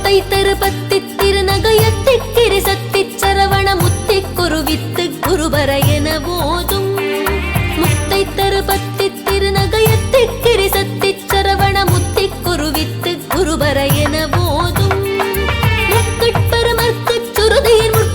முத்தைத்தரு பத்தித் திருநகையத்திக்கிரி சத்திச் சரவண முத்திக் குருவித்து குருபர என போதும். முத்தைத்தரு பத்தித் திருநகையத்திக்கிரி சத்திச் சரவண முத்திக் குருவித்து குருபர என போதும். முக்கட்பெருமர்க்குச் சுருதியின்